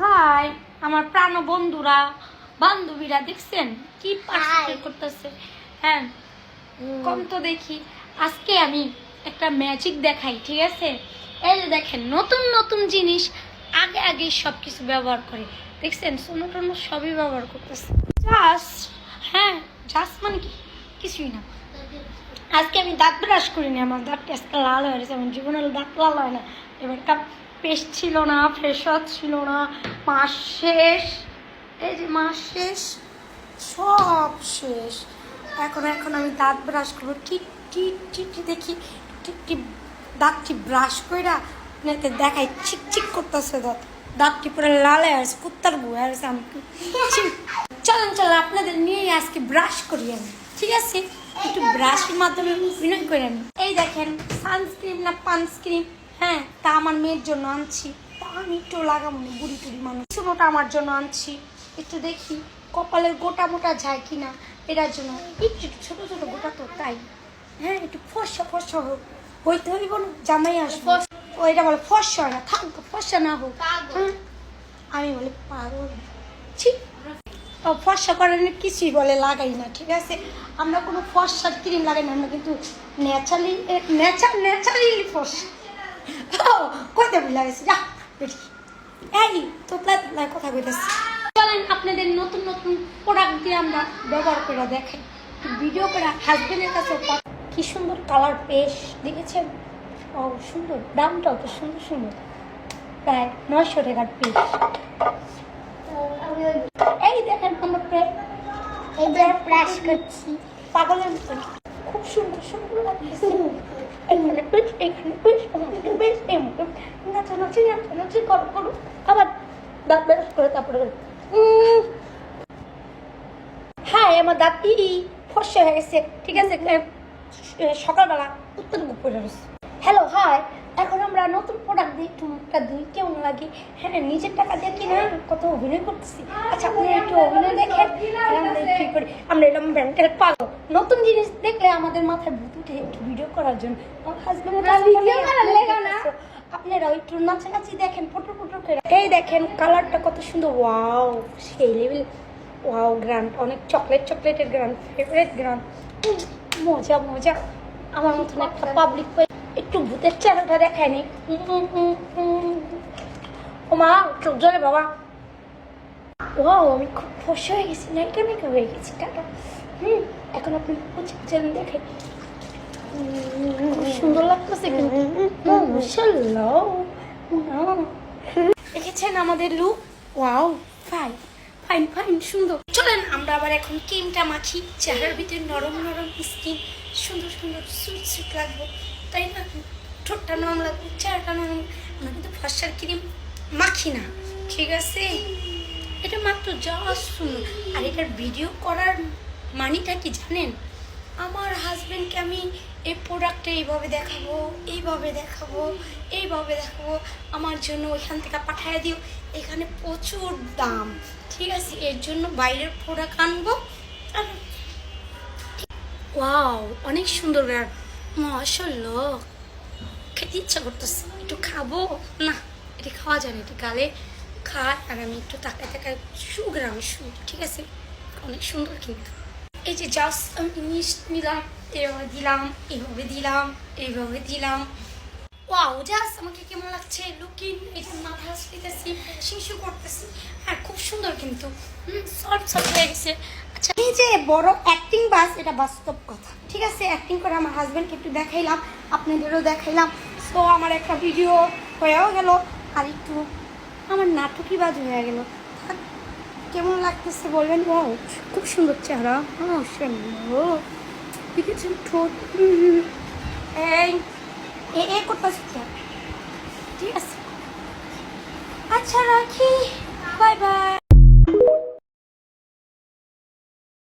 High আমার প্রাণ বন্ধুরা বান্ধবীরা দেখছেন কি পার্টিসিপেট করতেছে। হ্যাঁ কম তো দেখি। আজকে আমি একটা ম্যাজিক দেখাই, ঠিক আছে? এই যে দেখেন নতুন নতুন জিনিস আগে আগে সব কিছু ব্যবহার করে, দেখছেন সোনো টোনো সবই ব্যবহার করতেছে। জাস্ট হ্যাঁ জাস্ট মানে কি কিছুই না। আজকে আমি দাঁত ব্রাশ করিনি, আমার দাঁতটা আজকে লাল হয়ে গেছে। আমার জীবনে দাঁত লাল হয় না। এবার একটা পেস্ট ছিল না, ফেস ওয়াশ ছিল না, মাস শেষ, এই যে মাস শেষ, সব শেষ। এখন আমি দাঁত ব্রাশ করবো। ঠিক ঠিক ঠিক দেখি ঠিক ঠিক দাঁতটি ব্রাশ কইরা আপনাকে দেখাই চিকচিক করতেছে দাঁতটি পুরো লাল হয়ে আছে, কুত্তার গু হয়ে আছে। আমি চলেন চলেন আপনাদের নিয়েই আজকে ব্রাশ করি আমি, ঠিক আছে? একটু ব্রাশের মাধ্যমে বিনয় করে আমি। এই দেখেন সানস্ক্রিন না পানস্ক্রিন, হ্যাঁ তা আমার মেয়ের জন্য আনছি। তা আমি একটু লাগাবো না, বুড়ি টুড়ি মানুষ। ছোটোটা আমার জন্য আনছি, একটু দেখি কপালের গোটা মোটা যায় কিনা এটার জন্য। একটু ছোটো ছোটো গোটা তো তাই, হ্যাঁ একটু ফর্সা ফর্সা হোক, হইতে হইব না, জামাই আসবো। ওইটা বলে ফর্সা হয় না, থাকবো ফর্সা না হোক। হ্যাঁ আমি বলি পাগল, ঠিক ফর্সা করার কিছুই বলে লাগাই না, ঠিক আছে? আমরা কোনো ফর্সার ক্রিম লাগাই না, আমরা কিন্তু ন্যাচারালি ফর্সা। কইতে ভুল লাগেছে, যা বেটি এই তোতলা তোতলায় কথা কইতেছি। চলেন আপনাদের নতুন নতুন প্রোডাক্ট দিয়ে আমরা ব্যবহার করে দেখাই, ভিডিও করে হাজবেন্ডের কাছে। কি সুন্দর কালার পেস্ট দেখেছেন? ও সুন্দর, দামটাও তো সুন্দর সুন্দর, প্রায় 900 টাকার পেস্ট। এই দেখেন আমরা এইবার ব্রাশ করছি পাগলের মতন, খুব সুন্দর সুন্দর লাগছে। এখানে পেস্ট, এখানে পেস্ট, পেস্ট, নাচানাচি নাচানাচি করো, আবার দাঁত ব্রাশ করে তারপরে হ্যাঁ আমার দাঁত ফর্সা হয়ে গেছে, ঠিক আছে? সকালবেলা উত্তর করে রয়েছে। হ্যালো হাই, এখন আমরা নতুন প্রোডাক্ট দিই, একটু মুখটা দুই কেমন লাগে। হ্যাঁ নিজের টাকা দিয়ে কিনা কত অভিনয় করতেছি। আচ্ছা আপনি একটু অভিনয় দেখেন, কি করি আমরা এলাম ব্যান্ডের পাগল। নতুন জিনিস দেখলে আমাদের মাথায় ভূত উঠে একটু ভিডিও করার জন্য। আমার হাজবেন্ড আপনারাও একটু নাচানাচি দেখেন, ফটো ফটো করে। এই দেখেন কালারটা কত সুন্দর, ওয়াও সেই লেভেল, ওয়াও গ্রান্ড, অনেক চকলেটের গ্রান্ড, ফেভারিট গ্রান্ড, মজা মজা। আমার মতন একটা পাবলিক একটু ভূতের চেহারাটা দেখায়নি। ও মা চোখ জলে বাবা, ও আমি খুব ফসা হয়ে গেছি, নায়িকা নায়িকা হয়ে গেছি টাকা। এখন আপনি বুঝছেন, দেখে সুন্দর লাগতেছে কিন্তু। দেখেছেন আমাদের look, wow fine fine fine সুন্দর। চলেন আমরা আবার এখন ক্রিমটা মাখি, চেহারার ভিতরে নরম নরম স্কিন, সুন্দর সুন্দর সুইট সুইট লাগবো, তাই না? ঠোঁটটা নরম লাগবে, চেহারাটা নরম। আমরা কিন্তু ফর্সার ক্রিম মাখি না, ঠিক আছে? এটা মাত্র জাস্ট শুনুন। আর এটার ভিডিও করার মানিটা কি জানেন? আমার হাজবেন্ডকে আমি এই প্রোডাক্টটা এইভাবে দেখাবো, এইভাবে দেখাবো, এইভাবে দেখাবো, আমার জন্য ওইখান থেকে পাঠিয়ে দিও। এখানে প্রচুর দাম, ঠিক আছে? এর জন্য বাইরের প্রোডাক্ট আনবো। আর ওয়াও অনেক সুন্দর, মাশাআল্লাহ খেতে ইচ্ছা করতেছে, একটু খাবো না, এটা খাওয়া যায় না, এটা গালে খায়। আর আমি একটু তাকায় তাকায় সুগ্রাম ঠিক আছে? অনেক সুন্দর কিন্তু। এই যে জাস্ট আমি নিলাম, এভাবে দিলাম, এইভাবে দিলাম, এইভাবে দিলাম, ওয়াও জাস্ট আমাকে কেমন লাগছে লুকিং। এটা মাথা দিতেছি, শিশু করতেছি, হ্যাঁ খুব সুন্দর কিন্তু সফট সফট হয়ে গেছে। আচ্ছা এই যে বড় অ্যাক্টিং বাস, এটা বাস্তব কথা, ঠিক আছে? অ্যাক্টিং করে আমার হাজব্যান্ডকে একটু দেখাইলাম, আপনাদেরও দেখাইলাম। তো আমার একটা ভিডিও হয়েও গেল, আর একটু আমার নাটকই বাজ হয়ে গেল। কেমন লাগতেছে বলবেন? ও খুব সুন্দর চেহারা, দেখেছেন ঠোঁট, এই করতেছি, ঠিক আছে? আচ্ছা রাখি।